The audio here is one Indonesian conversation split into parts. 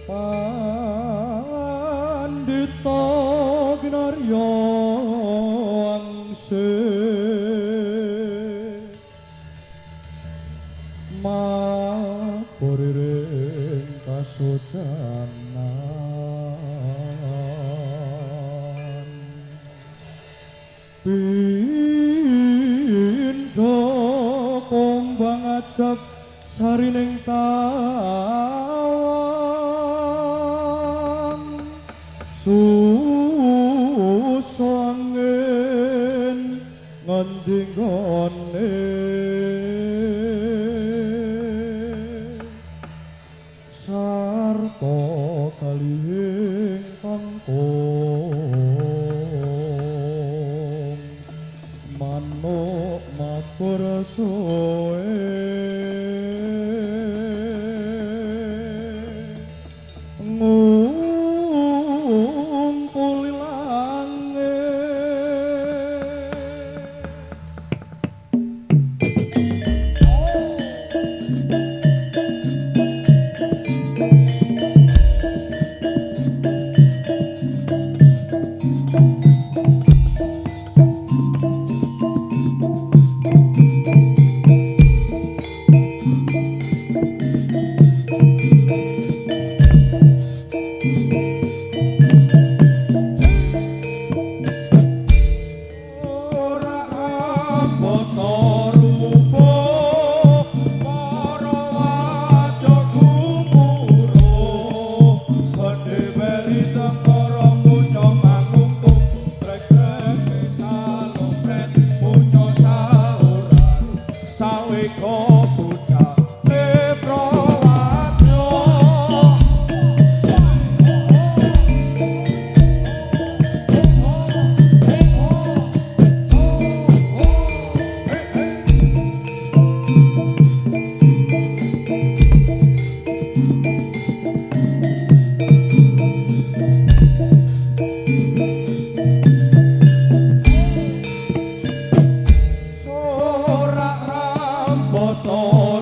Pandita Ginarya Angsih Mapuriring kasucanan Pindha kumbang ajab sarining tawang susu angin ngendi nggone sarta kalihing kangkung manuk mabur suwe Sorak Ramboto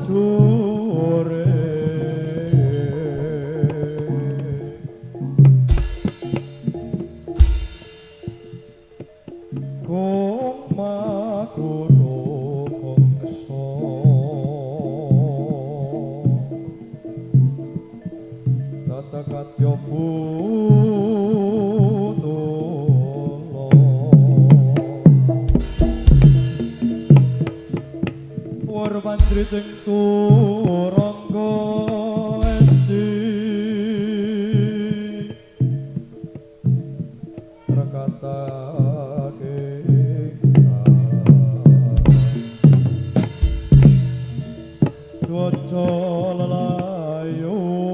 jure kong maguro kongso tatakat yobu Pantri tengku ronggo esti rekata cuaca lelayo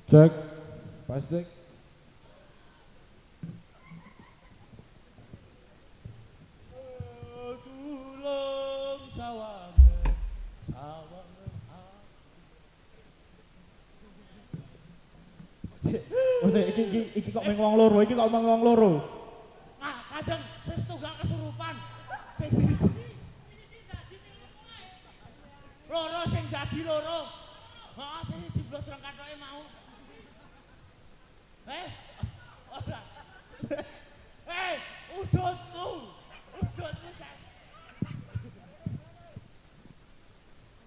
Cek, pas dek. Tulung sawange iki kok meng wong loro, iki kok meng wong loro. Nah, Kanjeng sing setunggal kesurupan. Sing siji. Loro sing dadi loro. Heeh, sing siji blodrong kathoke mau. Ora. Udutmu. Udutmu sak.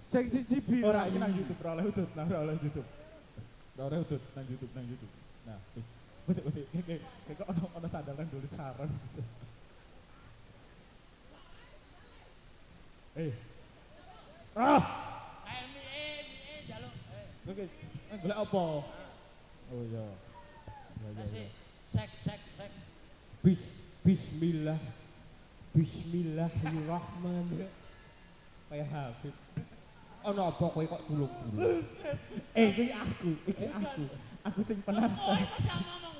Sing siji biru. Ora iki nang YouTube ora oleh udut, nang ora oleh YouTube. Ora oleh udut nang YouTube, nang YouTube. Nah, wis kok ono sandalan dulu saran. Ah, Mie njaluk. oke. Golek apa? Oh iya. Sek. Bismillah. Bismillahirrahmanirrahim. Kayak Habib. Ono apa kowe kok tulung-tulung? Iki aku. Aku sing penasaran. Oh, itu sama ngomong.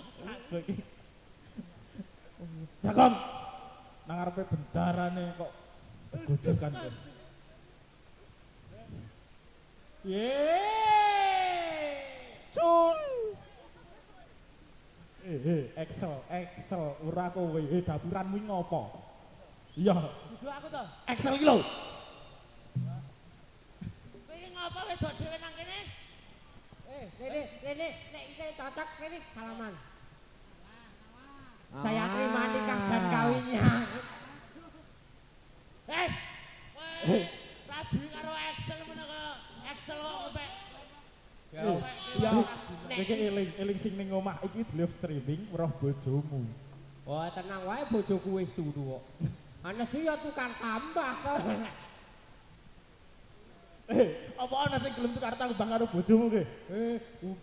Jakom. Nang ngarepe bendarane kok gojokan. Cun. Excel, ora kowe. Dapuranmu iki ngopo? Iya. Kudu aku to. Excel iki lho. Kowe iki ngapa wedok dhewe nang kene? Rene, nek iki cocok kene salaman. Saya terima nikah dan kawinnya. Kowe rabi karo Excel meneh kok. Excel kok ngepek. Ya, Iki eling sing ning omah iki live streaming weruh bojomu. oh tenang wae bojoku wis turu kok. Ana sih ya tukang tambah kok. Apa ana sing gelem tukar tambah karo bojomu ki?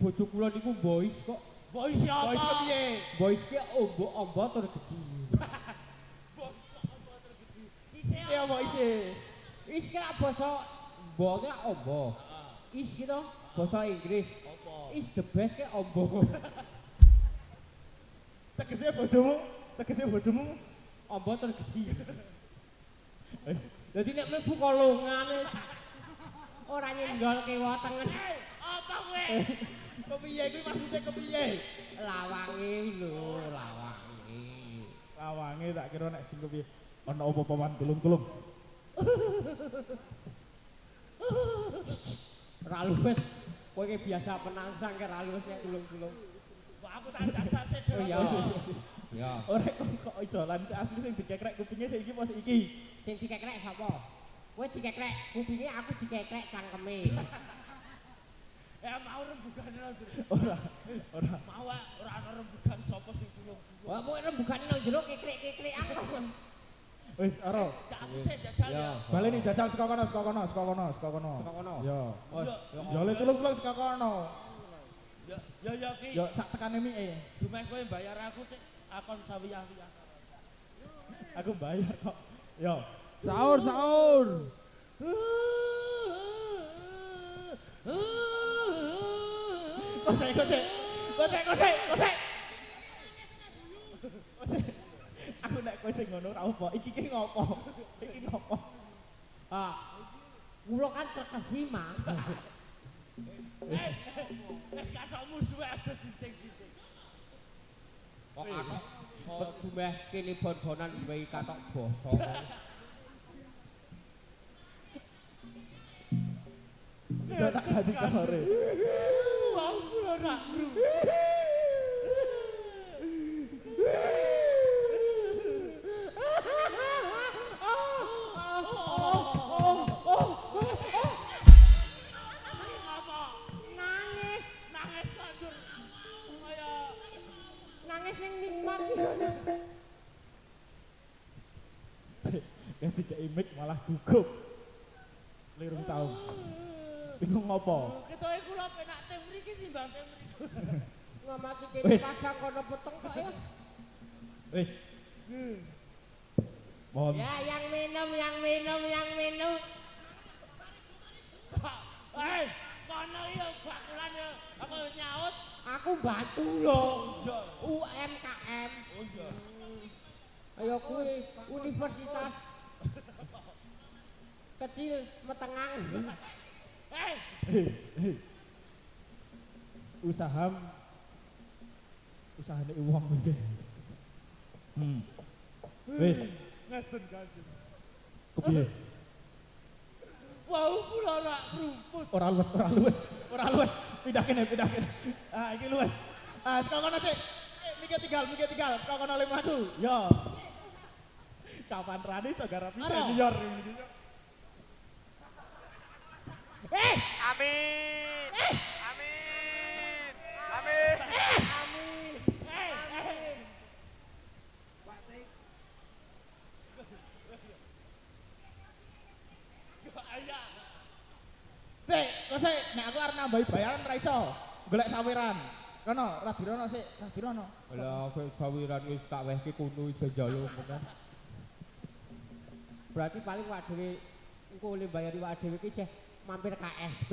Bojo kula niku boys kok. Boy siapa? Boys kepiye? Boys ki ombo tur gedhi. Isih Iya apa isih? Is ki basa ombo ki ombo. Is ki to basa Inggris. Is the best ki ombo. Tegese bojomu Ombo tur gedhi. Dadi nek mlebu kolongane ora nyenggol kiwa tengen. apa kowe? kepiye kuwi maksudnya kepiye? Lawange lho, lawange. Lawange tak kira nek sing kepiye. Ana apa paman tulung-tulung? Ra luwes. Kowe ki biasa penangsang ki ra luwes nek tulung-tulung. Kok aku tak jajal sik Oh iya. Ya. Ora kok ijolan asli sing dikekrek kupinge sik iki apa sik iki? Sing dikekrek sapa? Kowe dikekrek kupinge, aku dikekrek cangkeme. mau rembugan nang jero. Ora. Mau ora ana rembugan sapa sing tulung-tulung. Wah, pokoke rembugane nang jero kekrek-kekrekan kok. Wis ora. Tak aku sik jajal ya. Baleni jajal saka kono. Saka kono. Ya. Oh, Ya le tulung-tulung saka kono. Ya ki. Ya sak tekane mike. Dumeh kowe bayar aku sik akon sawiyah-wiyah. Aku bayar kok. Ya. Sahur. Kosek. Aku nek kowe sing ngono ra apa. Iki ki ngopo? Iki ngopo? ah. Kula kan terkesima. Katok musuhe aja cincing-cincing. Kok katok kok dumeh kene bon-bonan duwe katok basa. Ya tak ganti kamare. Wah, kula rak kru. Nangis, Nangis kanjur. Kaya nangis ning nikmat. Ya tidak imik malah gugup. Lirung tahu. Bingung ngopo? ketoke kula penak teh mriki timbang teh mriku. Ngamati kene Wis. kadang kono peteng kok ya. Wis. Mohon. Ya, yang minum. Kono ya bakulan ya. Aku nyaut. Aku bantu loh. UMKM. Oh iya. Ayo kuwi universitas kecil metengang. Usaha Usahane wong iki. Wis, Ngeten Kanjeng. kepiye? Wau kula nak rumput. Ora luwes. Pindah kene. Ah, iki luwes. Ah, saka kono sik. Mikir tinggal. Saka kono lemu aku. Yo. Kapan rani saudara bisa senior iki. Amin. Sik, nek aku arep nambahi bayaran ra iso. Golek saweran. Kono, Rabirono sik, Rabirono. Lah gawiran wis tak wehke kono jajalo ngono. Berarti paling wak dhewe engko oleh bayari wak dhewe iki ceh mampir KSP.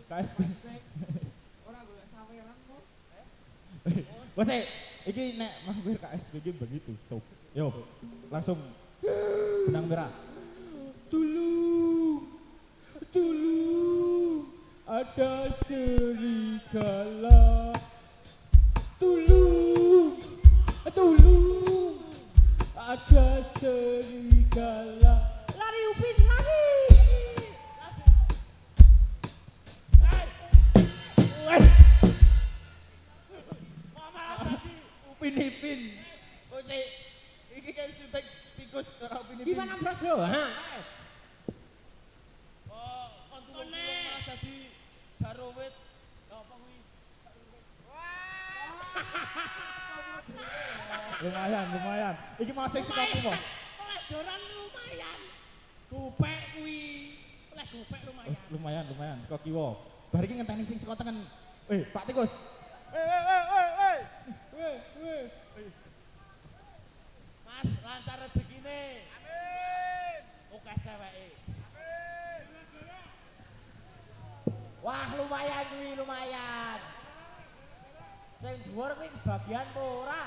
KSP. Ora golek saweran kok. Wes iki nek mampir KSP iki begitu tutup. Yo, langsung benang merah. Tolong, ada serigala. Tolong, ada serigala. Lari Upin, lari. Upin-ipin. Oh sik, iki kayak syuting tikus ora upin-ipin. Gimana bros lo? Ha? Kon tulung malah dadi jarowit. Apa kuwi? Lumayan. Iki masih sik aku mo. Pelajaran lumayan. Gopek kuwi. Oleh gopek lumayan. Lumayan, saka kiwa. Bar iki ngenteni sing saka tengen. Pak Tikus. Mas, lancar rezekine. Amin. Oke ceweke. Wah, lumayan kuwi, lumayan. Sing dhuwur kuwi kebagian apa ora?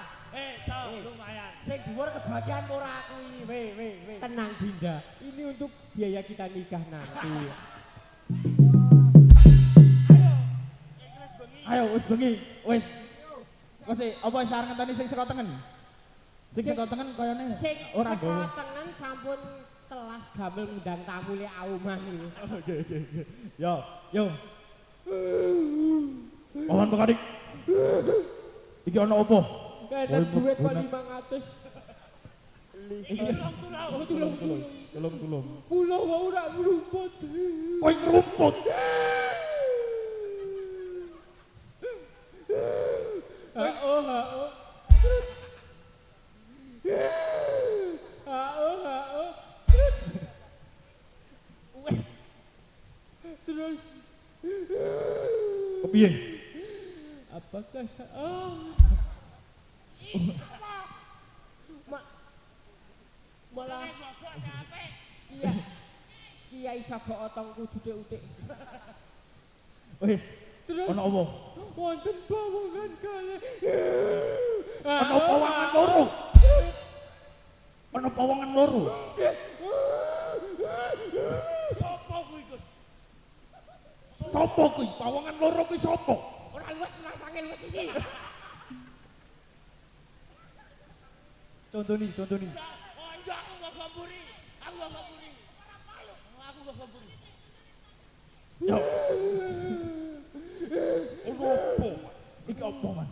Cok, lumayan. Sing dhuwur kebagian apa ora kuwi? Weh. Tenang Dinda, ini untuk biaya kita nikah nanti. Ayo wis bengi. Wis. Kok sik apa wis arep ngenteni sing saka tengen? Sing saka tengen koyone Sing ora saka nggawa. tengen sampun telas gamel ngundang tamu le auman iki. Oke. Yo. Pawan Pekadik. Iki ana opo? Kena duit kok 500. Tulung. Pulau mau ora merumput. Kowe ngerumput. Ha-oh. Terus Kepiye? apakah malah Bobok sampe. Kiai Sago Otong kudu utik. Wis, Terus ana opo? wonten bawangan kale. Ana pawangan loro. Ana pawangan loro. Sopo kuwi, Gus? Sopo kuwi? Pawangan loro kuwi sopo? Ora luwes menasangin wis iki. Contoni. Oh iya aku gak gamburi. Aku gak gamburi. Yo. Ono opo? Iki opo, Man?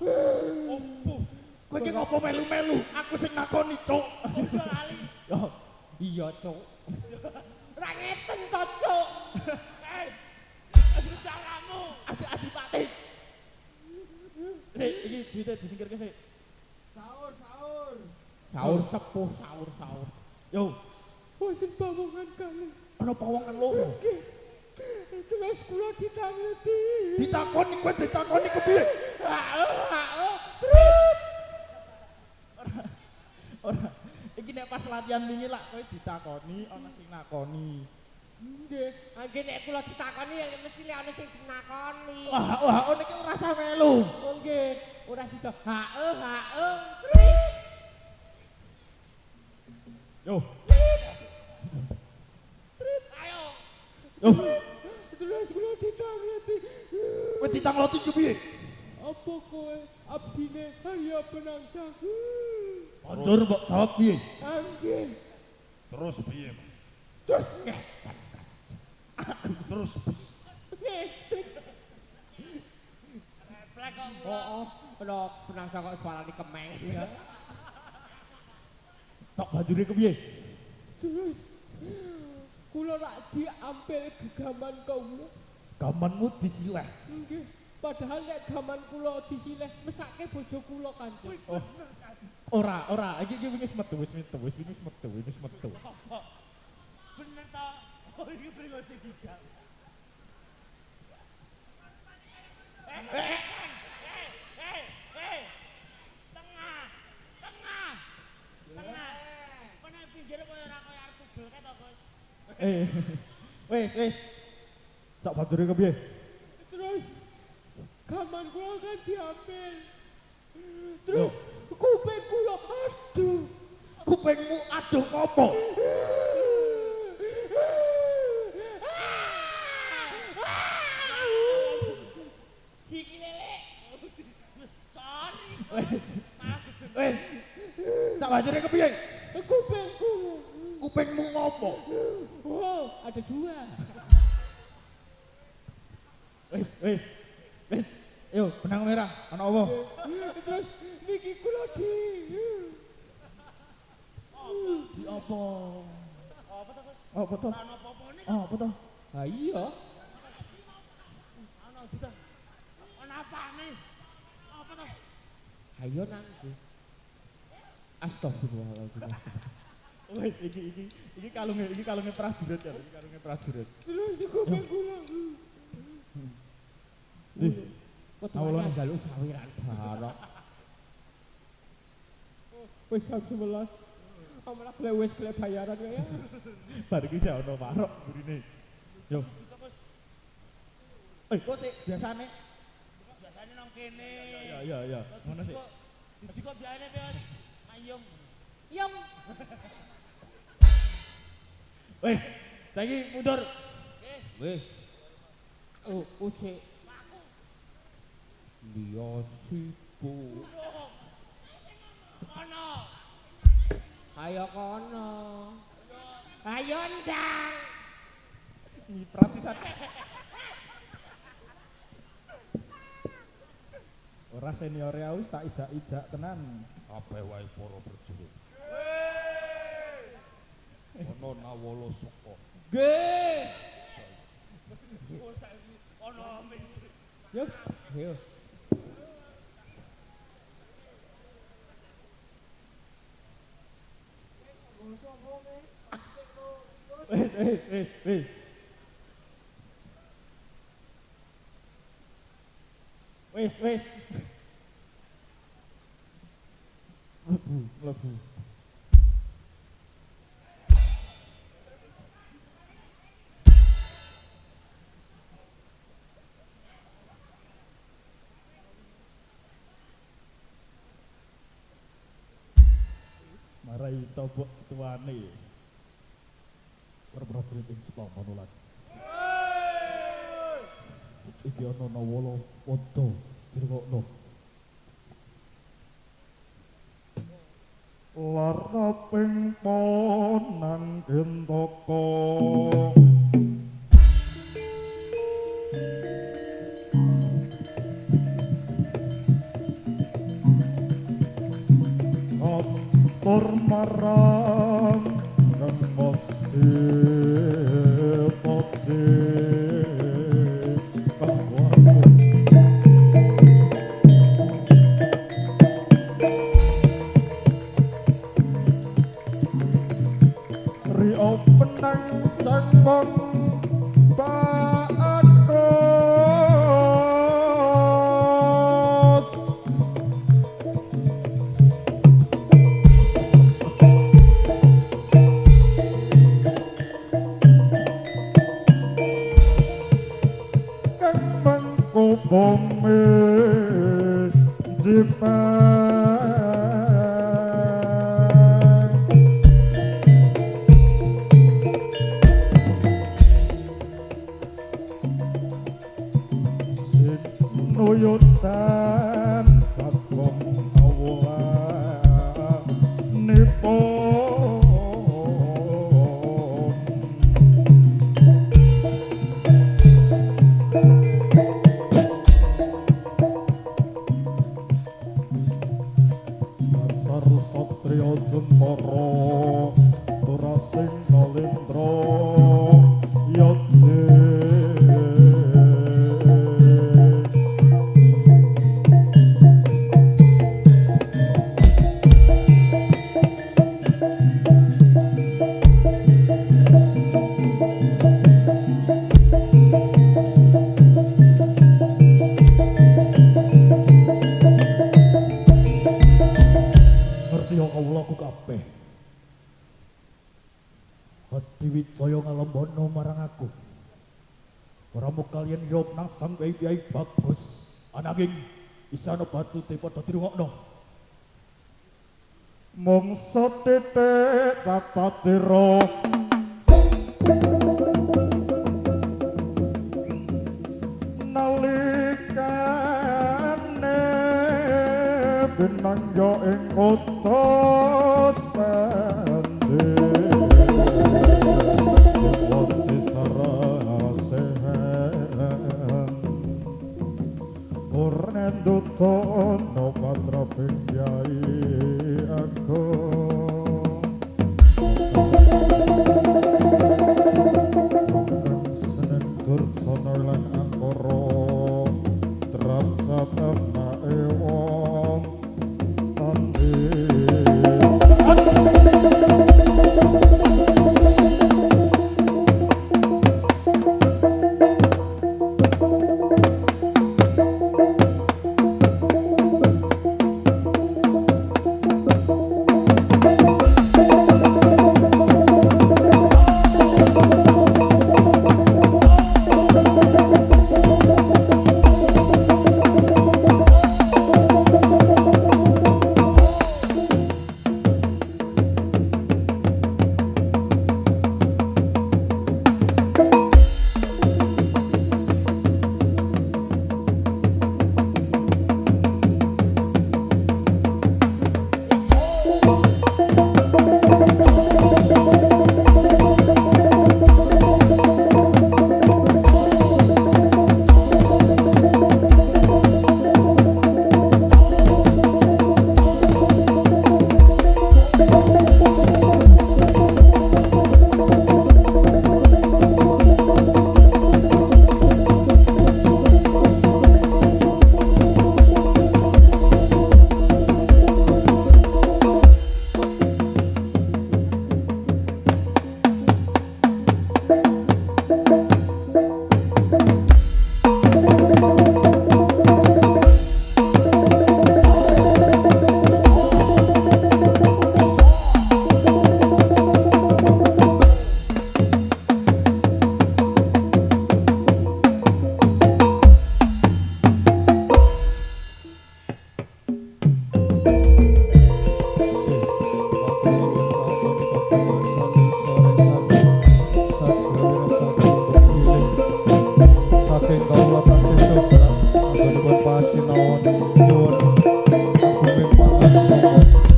Opo? Kowe iki ngopo melu-melu? Aku sing nakoni, Cuk. Ojo lali. Yo, Iya, Cuk. Ora ngeten to, Cuk. Aduh caramu. adi Patih. Sik, iki duite disingkirke sik. Sahur sepuh, sahur. Yo, Wonten bawangan kale. ana pawangan loro. Terus kula ditangeti. Ditakoni kowe ditakoni kepiye? Ora. Iki nek pas latihan wingi lak kowe ditakoni ana sing nakoni. Nggih, nggih nek kula ditakoni ya mesti lek ana sing dinakoni. Wah, ono iki ora usah melu. Oh nggih, ora sida. Yo, Ayo. Terus kula ditangeti. kowe ditangloti kepiye? Apa kowe abdine Arya Penangsang. Banjur mbok jawab piye? Anggih. Terus piye? Mas? Terus ngeten. Terus Ngeten. replek kok Oh, ana Penangsang kok suarane kemeng ya. Sok banjure kepiye? Terus kula nak diambil gegaman kula. Gamanmu disileh. Nggih, padahal nek gaman kula disileh mesake bojo kula Kanjeng. Ora, iki wis metu. bener ta? Oh iki brengos iki gak. Tengah. Kok nek pinggir koyo ora koyo arep tugel kae to, Gus. Wis. Sok banjure kepiye? Terus gaman kula kan diambil. Terus kuping kula aduh. Kupingmu aduh ngopo? Gigi lele. Sorry. Wis. Sok banjure kepiye? Kuping kula. Kupingmu ngopo? Oh, ada dua. Wis. Yo, benang merah, ana apa? Terus niki kula di Di apa? Apa to, Gus? Apa to? Ana apa-apa nih? Apa to? Ha iya. Ana gitu. Ana apa nih? Apa to? Ayo nangku. Astagfirullahaladzim. Wis iki kalunge prajurit ya, iki kalunge prajurit. Terus di kuping kula. Kok tuane njaluk sawiran barok. Wis jam 11. Amalah wis klep bayaran kaya. Bar iki jek ono warok burine. Yo. Gitu, Gus. Kok sik biasane? Biasanya nang kene. Ya. Ngono sik. Dijiko biayane piye? Mayung. Yang Wis, saiki mundur. wis. Oh, usik. Dia sipu. Ana. Ayo kono. Ayo ndang. Nyiprat sisan. Ora senior ya wis tak idak-idak tenan. Kabeh wae para prajurit. Ono nawala suka. Nggih. Oh saiki ono Yuk, yuk. Wis. Wis. Mlebu. Marai tobok tuane. Prajurit ing Sepa Manolat. Iki ana nawala wadha dirwokno. Laraping ponang gentaka. Atur marang kang mesti pati kanggo Rio penang sangkong Paakos kang mangko bome Jepang Nuyutan Ngerti ya Allah ku kabeh. Hati Wijaya ngalembono marang aku. Ora mung kalian yo nang sang kiai bagus. Ananging isana bacute padha dirungokno. Mung setitik cacatira nalikane binangga ing utus pende wonte sarasen ora nduto no patra penjai aku seneng durjana lan angkara trapsatana ewong tandhe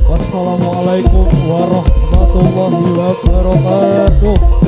Wassalamualaikum warahmatullahi wabarakatuh.